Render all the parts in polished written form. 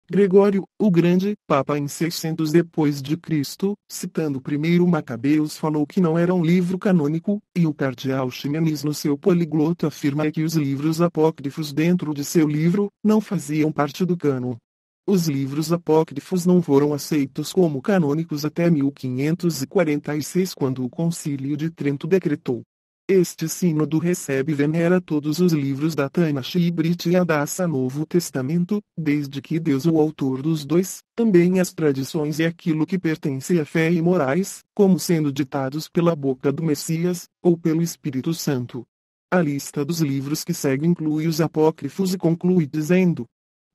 Gregório, o Grande, Papa em 600 depois de Cristo, citando primeiro Macabeus falou que não era um livro canônico, e o cardeal Ximenes no seu Poligloto afirma que os livros apócrifos dentro de seu livro, não faziam parte do cânon. Os livros apócrifos não foram aceitos como canônicos até 1546 quando o Concílio de Trento decretou. Este sínodo recebe e venera todos os livros da Tanakh e Brit Hadassa Novo Testamento, desde que Deus o autor dos dois, também as tradições e aquilo que pertence à fé e morais, como sendo ditados pela boca do Messias, ou pelo Espírito Santo. A lista dos livros que segue inclui os apócrifos e conclui dizendo: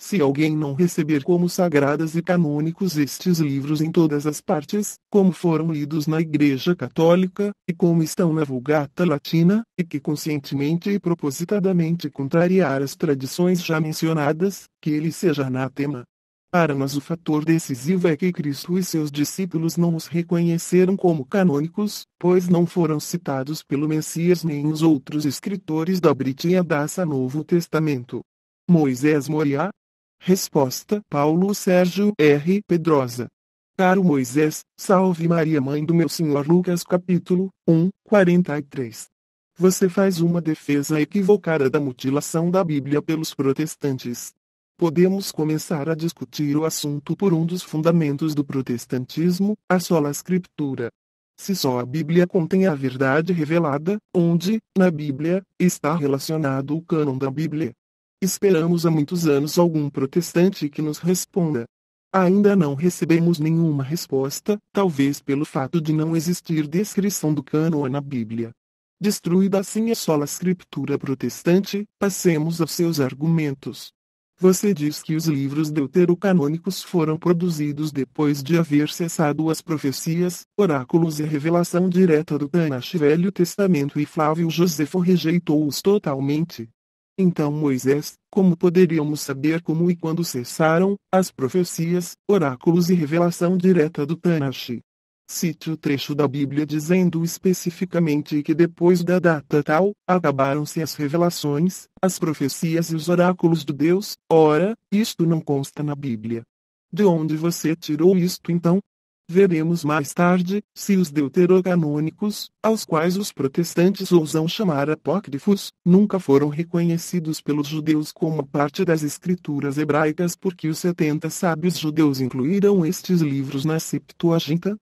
se alguém não receber como sagradas e canônicos estes livros em todas as partes, como foram lidos na Igreja Católica, e como estão na Vulgata Latina, e que conscientemente e propositadamente contrariar as tradições já mencionadas, que ele seja anátema. Para nós o fator decisivo é que Cristo e seus discípulos não os reconheceram como canônicos, pois não foram citados pelo Messias nem os outros escritores da Brit Hadassa Novo Testamento. Moisés Moriá. Resposta: Paulo Sérgio R. Pedrosa. Caro Moisés, salve Maria Mãe do meu Senhor. Lucas capítulo 1, 43. Você faz uma defesa equivocada da mutilação da Bíblia pelos protestantes. Podemos começar a discutir o assunto por um dos fundamentos do protestantismo, a sola Scriptura. Se só a Bíblia contém a verdade revelada, onde, na Bíblia, está relacionado o cânon da Bíblia? Esperamos há muitos anos algum protestante que nos responda. Ainda não recebemos nenhuma resposta, talvez pelo fato de não existir descrição do cânon na Bíblia. Destruída assim a sola Scriptura protestante, passemos aos seus argumentos. Você diz que os livros deuterocanônicos foram produzidos depois de haver cessado as profecias, oráculos e revelação direta do Tanakh Velho Testamento e Flávio Josefo rejeitou-os totalmente. Então Moisés, como poderíamos saber como e quando cessaram as profecias, oráculos e revelação direta do Tanakh? Cite o trecho da Bíblia dizendo especificamente que depois da data tal, acabaram-se as revelações, as profecias e os oráculos de Deus. Ora, isto não consta na Bíblia. De onde você tirou isto então? Veremos mais tarde, se os deuterocanônicos, aos quais os protestantes ousam chamar apócrifos, nunca foram reconhecidos pelos judeus como parte das escrituras hebraicas porque os 70 sábios judeus incluíram estes livros na Septuaginta.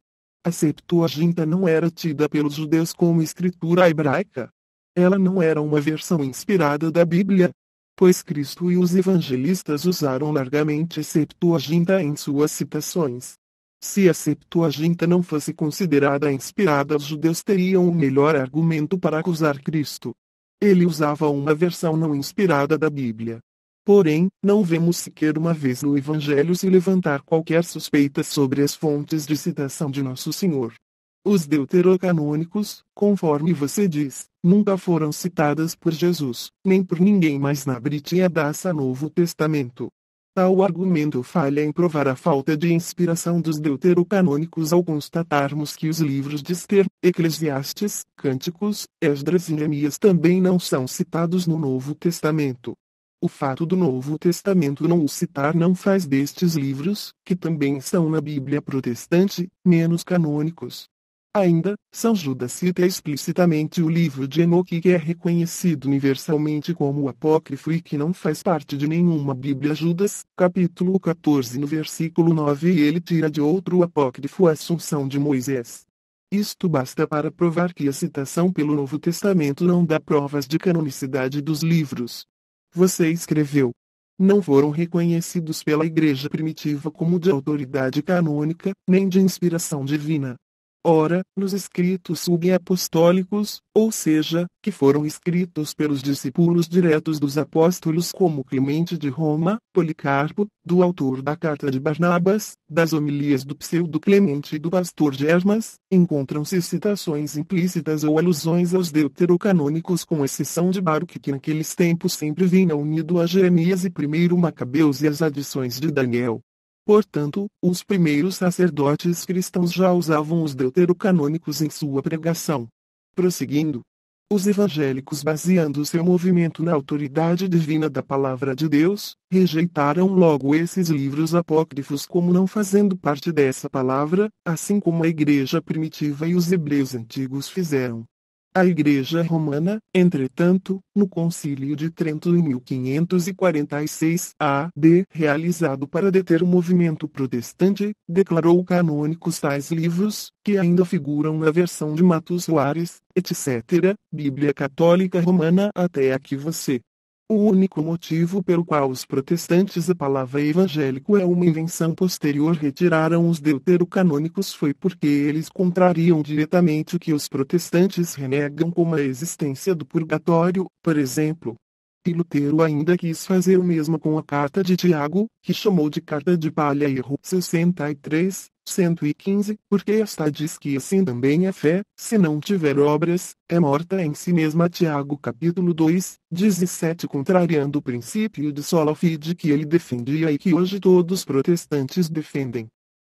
A Septuaginta não era tida pelos judeus como escritura hebraica. Ela não era uma versão inspirada da Bíblia, pois Cristo e os evangelistas usaram largamente a Septuaginta em suas citações. Se a Septuaginta não fosse considerada inspirada, os judeus teriam o melhor argumento para acusar Cristo. Ele usava uma versão não inspirada da Bíblia. Porém, não vemos sequer uma vez no Evangelho se levantar qualquer suspeita sobre as fontes de citação de Nosso Senhor. Os deuterocanônicos, conforme você diz, nunca foram citadas por Jesus, nem por ninguém mais na Brit Hadassa Novo Testamento. Tal argumento falha em provar a falta de inspiração dos deuterocanônicos ao constatarmos que os livros de Esther, Eclesiastes, Cânticos, Esdras e Neemias também não são citados no Novo Testamento. O fato do Novo Testamento não os citar não faz destes livros, que também são na Bíblia protestante, menos canônicos. Ainda, São Judas cita explicitamente o livro de Enoque que é reconhecido universalmente como apócrifo e que não faz parte de nenhuma Bíblia. Judas, capítulo 14 no versículo 9 e ele tira de outro apócrifo a Assunção de Moisés. Isto basta para provar que a citação pelo Novo Testamento não dá provas de canonicidade dos livros. Você escreveu: não foram reconhecidos pela Igreja primitiva como de autoridade canônica, nem de inspiração divina. Ora, nos escritos subapostólicos, ou seja, que foram escritos pelos discípulos diretos dos apóstolos como Clemente de Roma, Policarpo, do autor da carta de Barnabas, das homilias do pseudo-Clemente e do pastor de Hermas, encontram-se citações implícitas ou alusões aos deuterocanônicos com exceção de Baruque que naqueles tempos sempre vinha unido a Jeremias e 1 Macabeus e as adições de Daniel. Portanto, os primeiros sacerdotes cristãos já usavam os deuterocanônicos em sua pregação. Prosseguindo. Os evangélicos, baseando seu movimento na autoridade divina da palavra de Deus, rejeitaram logo esses livros apócrifos como não fazendo parte dessa palavra, assim como a igreja primitiva e os hebreus antigos fizeram. A Igreja Romana, entretanto, no Concílio de Trento em 1546 a.D., realizado para deter o movimento protestante, declarou canônicos tais livros, que ainda figuram na versão de Matos Soares, etc., Bíblia Católica Romana. Até aqui você. O único motivo pelo qual os protestantes a palavra evangélico é uma invenção posterior retiraram os deuterocanônicos foi porque eles contrariam diretamente o que os protestantes renegam como a existência do purgatório, por exemplo. E Lutero ainda quis fazer o mesmo com a carta de Tiago, que chamou de carta de palha erro 63, 115, porque esta diz que assim também a fé, se não tiver obras, é morta em si mesma. Tiago capítulo 2, 17, contrariando o princípio de sola fide que ele defendia e que hoje todos os protestantes defendem.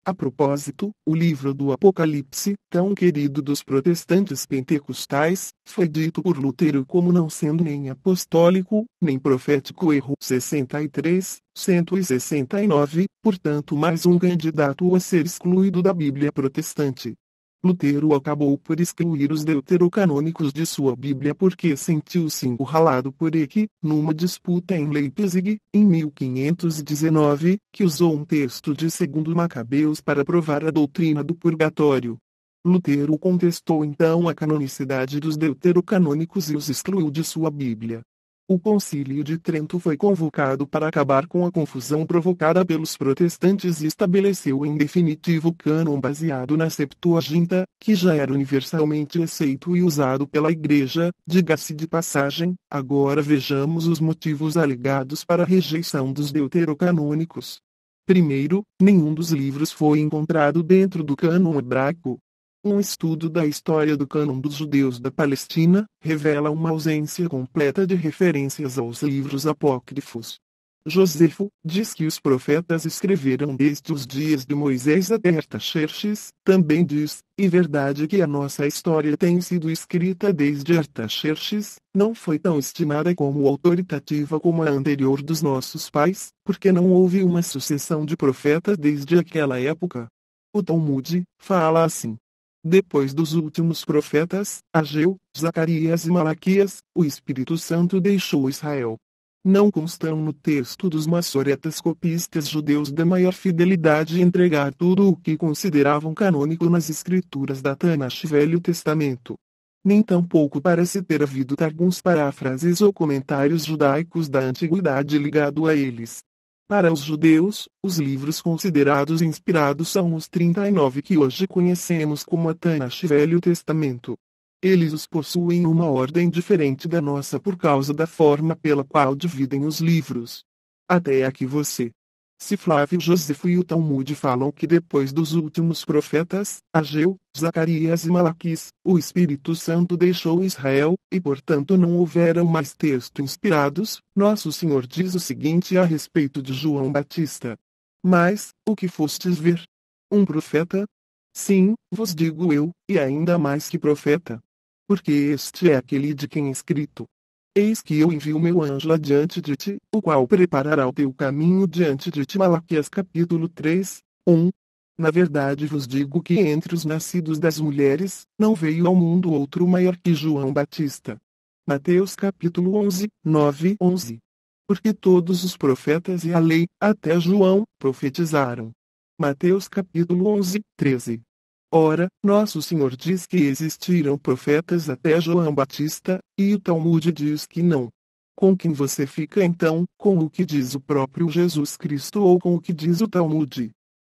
A propósito, o livro do Apocalipse, tão querido dos protestantes pentecostais, foi dito por Lutero como não sendo nem apostólico, nem profético erro 63, 169, portanto mais um candidato a ser excluído da Bíblia protestante. Lutero acabou por excluir os deuterocanônicos de sua Bíblia porque sentiu-se encurralado por Eck, numa disputa em Leipzig, em 1519, que usou um texto de 2 Macabeus para provar a doutrina do purgatório. Lutero contestou então a canonicidade dos deuterocanônicos e os excluiu de sua Bíblia. O Concílio de Trento foi convocado para acabar com a confusão provocada pelos protestantes e estabeleceu em definitivo o cânon baseado na Septuaginta, que já era universalmente aceito e usado pela Igreja. Diga-se de passagem, agora vejamos os motivos alegados para a rejeição dos deuterocanônicos. Primeiro, nenhum dos livros foi encontrado dentro do cânon hebraico. Um estudo da história do cânon dos judeus da Palestina revela uma ausência completa de referências aos livros apócrifos. Josefo diz que os profetas escreveram desde os dias de Moisés até Artaxerxes, também diz, e verdade que a nossa história tem sido escrita desde Artaxerxes, não foi tão estimada como autoritativa como a anterior dos nossos pais, porque não houve uma sucessão de profetas desde aquela época. O Talmud fala assim. Depois dos últimos profetas, Ageu, Zacarias e Malaquias, o Espírito Santo deixou Israel. Não constam no texto dos maçoretas copistas judeus da maior fidelidade entregar tudo o que consideravam canônico nas escrituras da Tanakh Velho Testamento. Nem tampouco parece ter havido alguns paráfrases ou comentários judaicos da antiguidade ligado a eles. Para os judeus, os livros considerados inspirados são os 39 que hoje conhecemos como a Tanakh Velho Testamento. Eles os possuem uma ordem diferente da nossa por causa da forma pela qual dividem os livros. Até aqui você. Se Flávio Josefo e o Talmud falam que depois dos últimos profetas, Ageu, Zacarias e Malaquias, o Espírito Santo deixou Israel, e portanto não houveram mais textos inspirados, Nosso Senhor diz o seguinte a respeito de João Batista. Mas, o que fostes ver? Um profeta? Sim, vos digo eu, e ainda mais que profeta. Porque este é aquele de quem é escrito. Eis que eu envio meu anjo adiante de ti, o qual preparará o teu caminho diante de ti. Malaquias capítulo 3, 1. Na verdade vos digo que entre os nascidos das mulheres, não veio ao mundo outro maior que João Batista. Mateus capítulo 11, 9, 11. Porque todos os profetas e a lei, até João, profetizaram. Mateus capítulo 11, 13. Ora, Nosso Senhor diz que existiram profetas até João Batista, e o Talmud diz que não. Com quem você fica então, com o que diz o próprio Jesus Cristo ou com o que diz o Talmud?